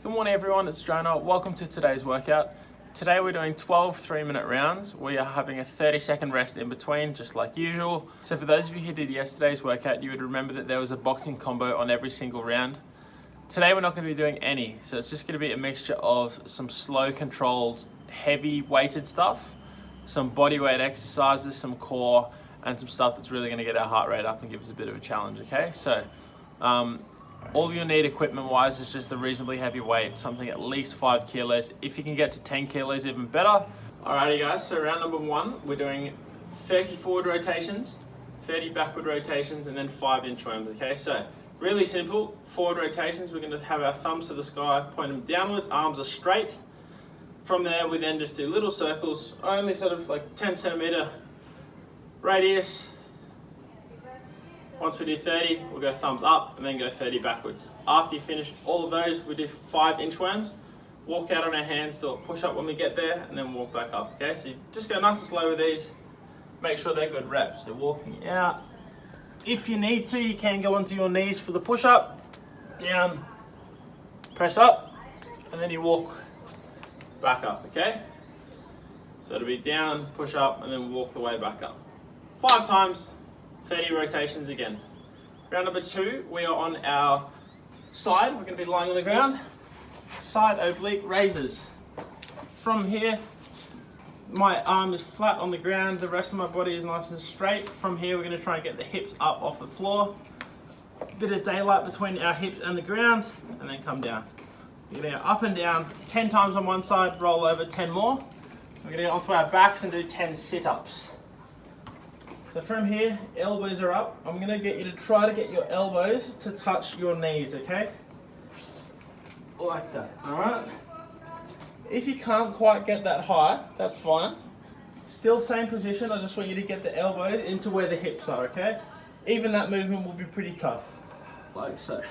Good morning everyone, it's Jonah. Welcome to today's workout. Today we're doing 12 3-minute rounds. We are having a 30-second rest in between, just like usual. So for those of you who did yesterday's workout, you would remember that there was a boxing combo on every single round. Today we're not going to be doing any, so it's just going to be a mixture of some slow controlled, heavy weighted stuff, some body weight exercises, some core, and some stuff that's really going to get our heart rate up and give us a bit of a challenge, okay? So all you'll need equipment-wise is just a reasonably heavy weight, something at least 5 kilos. If you can get to 10 kilos, even better. Alrighty guys, so round number 1, we're doing 30 forward rotations, 30 backward rotations, and then 5 inchworms, okay? So really simple, forward rotations, we're gonna have our thumbs to the sky, point them downwards, arms are straight. From there, we then just do little circles, only sort of like 10 centimeter radius. Once we do 30, we'll go thumbs up and then go 30 backwards. After you finish all of those, we do 5 inchworms. Walk out on our hands, do a push up when we get there, and then walk back up, okay? So you just go nice and slow with these. Make sure they're good reps. So walking out. If you need to, you can go onto your knees for the push up. Down, press up, and then you walk back up, okay? So it'll be down, push up, and then walk the way back up. 5 times. 30 rotations again. Round number 2, we are on our side. We're going to be lying on the ground. Side oblique raises. From here, my arm is flat on the ground. The rest of my body is nice and straight. From here, we're going to try and get the hips up off the floor. Bit of daylight between our hips and the ground, and then come down. We're going to go up and down 10 times on one side, roll over 10 more. We're going to go onto our backs and do 10 sit-ups. So from here, elbows are up. I'm going to get you to try to get your elbows to touch your knees, okay? Like that, alright? If you can't quite get that high, that's fine. Still same position, I just want you to get the elbows into where the hips are, okay? Even that movement will be pretty tough, like so.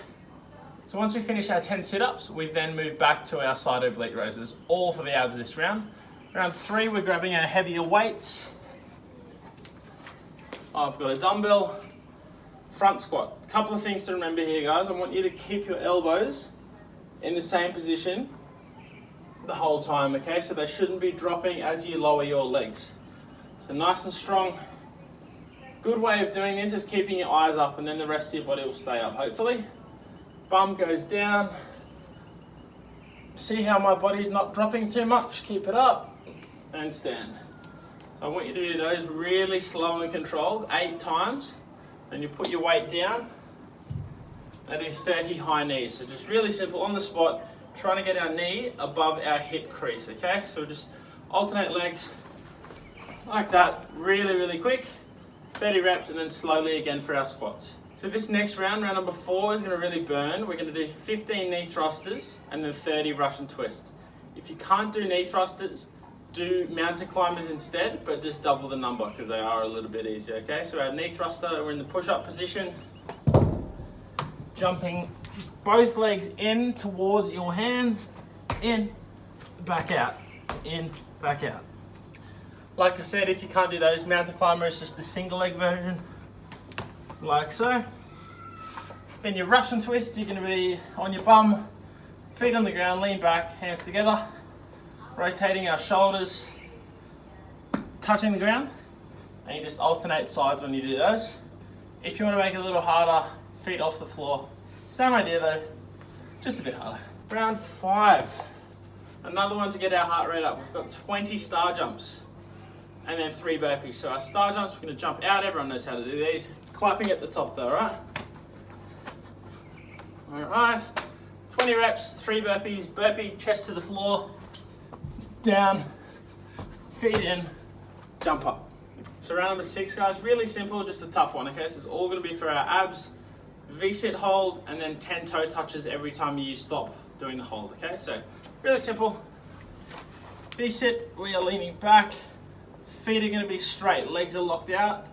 So once we finish our 10 sit-ups, we then move back to our side oblique raises, all for the abs this round. Round 3, we're grabbing our heavier weights. I've got a dumbbell, front squat. A couple of things to remember here, guys. I want you to keep your elbows in the same position the whole time, okay? So they shouldn't be dropping as you lower your legs. So nice and strong. Good way of doing this is keeping your eyes up, and then the rest of your body will stay up, hopefully. Bum goes down. See how my body's not dropping too much? Keep it up and stand. I want you to do those really slow and controlled, 8 times. Then you put your weight down and do 30 high knees. So just really simple on the spot, trying to get our knee above our hip crease, okay? So just alternate legs like that, really, really quick. 30 reps and then slowly again for our squats. So this next round, round number 4, is gonna really burn. We're gonna do 15 knee thrusters and then 30 Russian twists. If you can't do knee thrusters, do mountain climbers instead, but just double the number because they are a little bit easier, okay? So our knee thruster, we're in the push-up position. Jumping both legs in towards your hands. In, back out. In, back out. Like I said, if you can't do those, mountain climber is just the single leg version. Like so. Then your Russian twist, you're going to be on your bum, feet on the ground, lean back, hands together. Rotating our shoulders, touching the ground, and you just alternate sides when you do those. If you want to make it a little harder, feet off the floor. Same idea though, just a bit harder. Round 5, another one to get our heart rate up. We've got 20 star jumps and then 3 burpees. So our star jumps, we're going to jump out. Everyone knows how to do these. Clapping at the top though, right? Alright, 20 reps, 3 burpees, burpee, chest to the floor. Down, feet in, jump up. So round number 6, guys, really simple, just a tough one, okay? So it's all gonna be for our abs, V-sit hold, and then 10 toe touches every time you stop doing the hold, okay? So really simple. V-sit, we are leaning back, feet are gonna be straight, legs are locked out,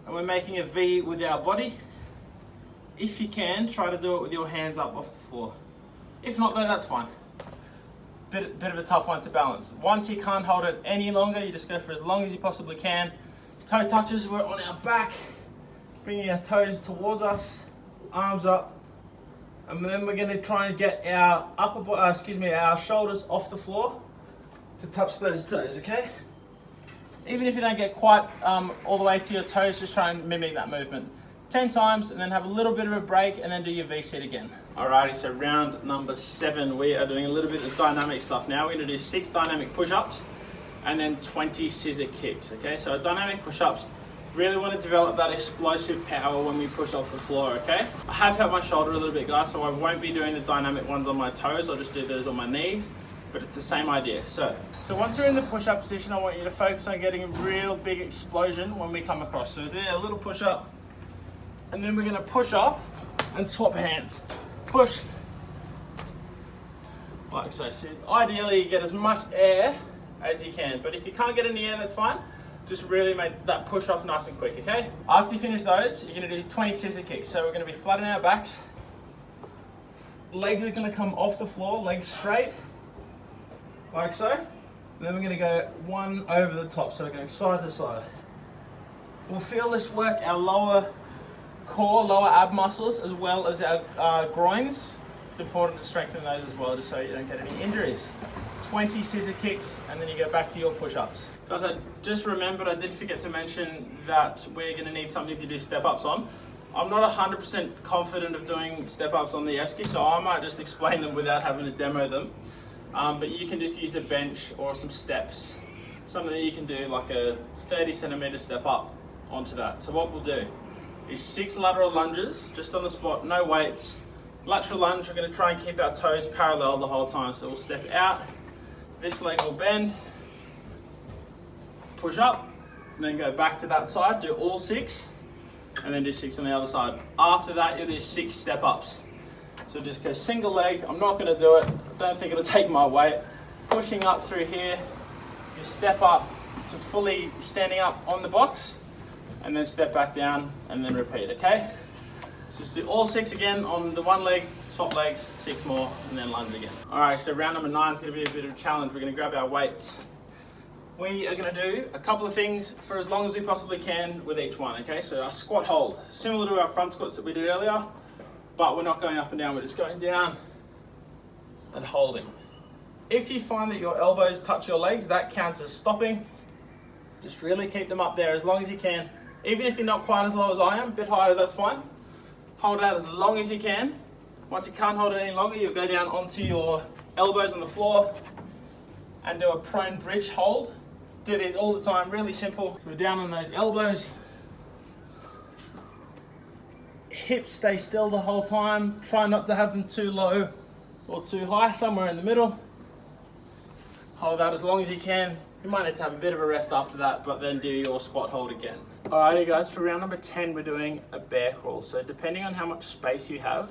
and we're making a V with our body. If you can, try to do it with your hands up off the floor. If not though, that's fine. Bit of a tough one to balance. Once you can't hold it any longer, you just go for as long as you possibly can. Toe touches, we're on our back, bringing our toes towards us, arms up, And then we're going to try and get our our shoulders off the floor to touch those toes, okay? Even if you don't get quite all the way to your toes, just try and mimic that movement. 10 times, and then have a little bit of a break, and then do your V-sit again. Alrighty, so round number 7, we are doing a little bit of dynamic stuff now. We're going to do 6 dynamic push-ups, and then 20 scissor kicks, okay? So dynamic push-ups, really want to develop that explosive power when we push off the floor, okay? I have hurt my shoulder a little bit, guys, so I won't be doing the dynamic ones on my toes. I'll just do those on my knees, but it's the same idea. So once you're in the push-up position, I want you to focus on getting a real big explosion when we come across. So do a little push-up, and then we're going to push off and swap hands. Push, like so. So ideally, you get as much air as you can, but if you can't get any air, that's fine. Just really make that push off nice and quick, okay? After you finish those, you're gonna do 20 scissor kicks. So we're gonna be flat on our backs. Legs are gonna come off the floor, legs straight, like so. And then we're gonna go one over the top, so we're going side to side. We'll feel this work our lower core, lower ab muscles, as well as our groins. It's important to strengthen those as well, just so you don't get any injuries. 20 scissor kicks, and then you go back to your push-ups. Guys, I just remembered I did forget to mention that we're going to need something to do step-ups on. I'm not 100% confident of doing step-ups on the esky, so I might just explain them without having to demo them. But you can just use a bench or some steps. Something that you can do, like a 30 centimeter step up onto that. So what we'll do is 6 lateral lunges, just on the spot, no weights. Lateral lunge, we're going to try and keep our toes parallel the whole time. So we'll step out, this leg will bend, push up, and then go back to that side, do all 6, and then do 6 on the other side. After that, you'll do 6 step ups. So just go single leg, I'm not going to do it, I don't think it'll take my weight. Pushing up through here, you step up to fully standing up on the box, and then step back down, and then repeat, okay? So just do all 6 again on the one leg, swap legs, 6 more, and then lunge again. All right, so round number 9 is gonna be a bit of a challenge. We're gonna grab our weights. We are gonna do a couple of things for as long as we possibly can with each one, okay? So our squat hold, similar to our front squats that we did earlier, but we're not going up and down, we're just going down and holding. If you find that your elbows touch your legs, that counts as stopping. Just really keep them up there as long as you can. Even if you're not quite as low as I am, a bit higher, that's fine. Hold it out as long as you can. Once you can't hold it any longer, you'll go down onto your elbows on the floor and do a prone bridge hold. Do these all the time, really simple. So we're down on those elbows. Hips stay still the whole time. Try not to have them too low or too high, somewhere in the middle. Hold that as long as you can. You might need to have a bit of a rest after that, but then do your squat hold again. Alrighty guys, for round number 10, we're doing a bear crawl. So depending on how much space you have,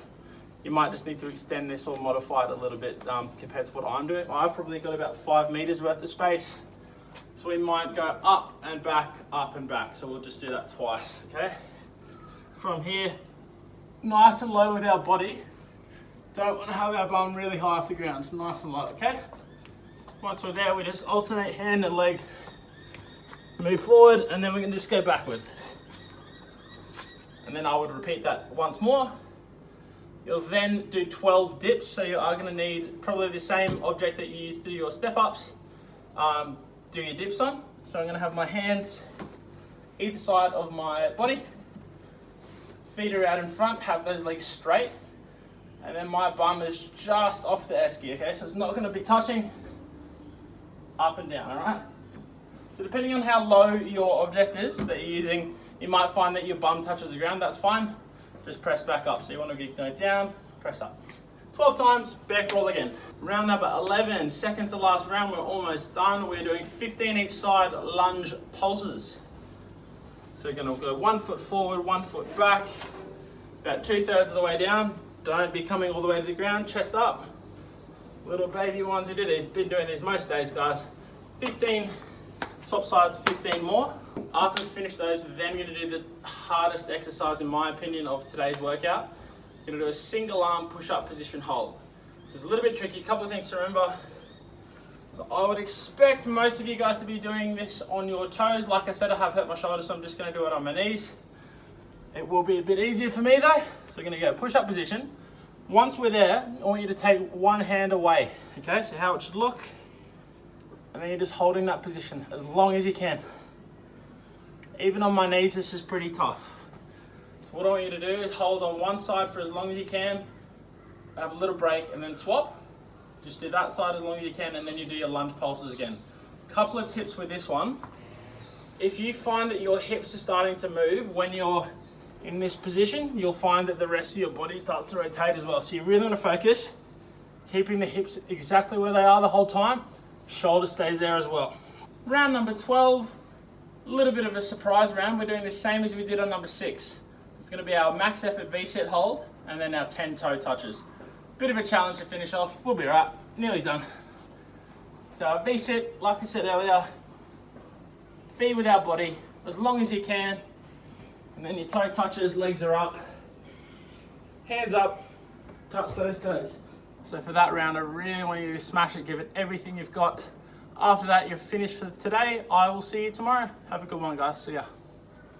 you might just need to extend this or modify it a little bit compared to what I'm doing. I've probably got about 5 meters worth of space. So we might go up and back, up and back. So we'll just do that twice, okay? From here, nice and low with our body. Don't want to have our bum really high off the ground, just nice and low, okay? Once we're there, we just alternate hand and leg. Move forward, and then we can just go backwards. And then I would repeat that once more. You'll then do 12 dips, so you are going to need probably the same object that you used to do your step ups. Do your dips on. So I'm going to have my hands either side of my body. Feet are out in front, have those legs straight. And then my bum is just off the esky, okay? So it's not going to be touching up and down, alright? So depending on how low your object is that you're using, you might find that your bum touches the ground, that's fine. Just press back up. So you want to go down, press up. 12 times, bear crawl again. Round number 11, second to last round, we're almost done. We're doing 15 each side lunge pulses. So we're going to go 1 foot forward, 1 foot back, about 2/3 of the way down. Don't be coming all the way to the ground, chest up. Little baby ones who do these, been doing these most days, guys. 15, swap sides, 15 more. After we finish those, we're then going to do the hardest exercise, in my opinion, of today's workout. We're going to do a single arm push-up position hold. So it's a little bit tricky, a couple of things to remember. So I would expect most of you guys to be doing this on your toes. Like I said, I have hurt my shoulder, so I'm just going to do it on my knees. It will be a bit easier for me though. So we're going to go push-up position. Once we're there, I want you to take one hand away, okay? So how it should look, and then you're just holding that position as long as you can. Even on my knees, this is pretty tough. So what I want you to do is hold on one side for as long as you can, have a little break, and then swap. Just do that side as long as you can, and then you do your lunge pulses again. Couple of tips with this one. If you find that your hips are starting to move when you're in this position, you'll find that the rest of your body starts to rotate as well. So you really want to focus, keeping the hips exactly where they are the whole time. Shoulder stays there as well. Round number 12, a little bit of a surprise round. We're doing the same as we did on number 6. It's going to be our max effort V-sit hold, and then our 10 toe touches. Bit of a challenge to finish off. We'll be right, nearly done. So our V-sit, like I said earlier, feet with our body as long as you can, and then your toe touches, legs are up, hands up, touch those toes. So for that round, I really want you to smash it, give it everything you've got. After that, you're finished for today. I will see you tomorrow. Have a good one, guys. See ya.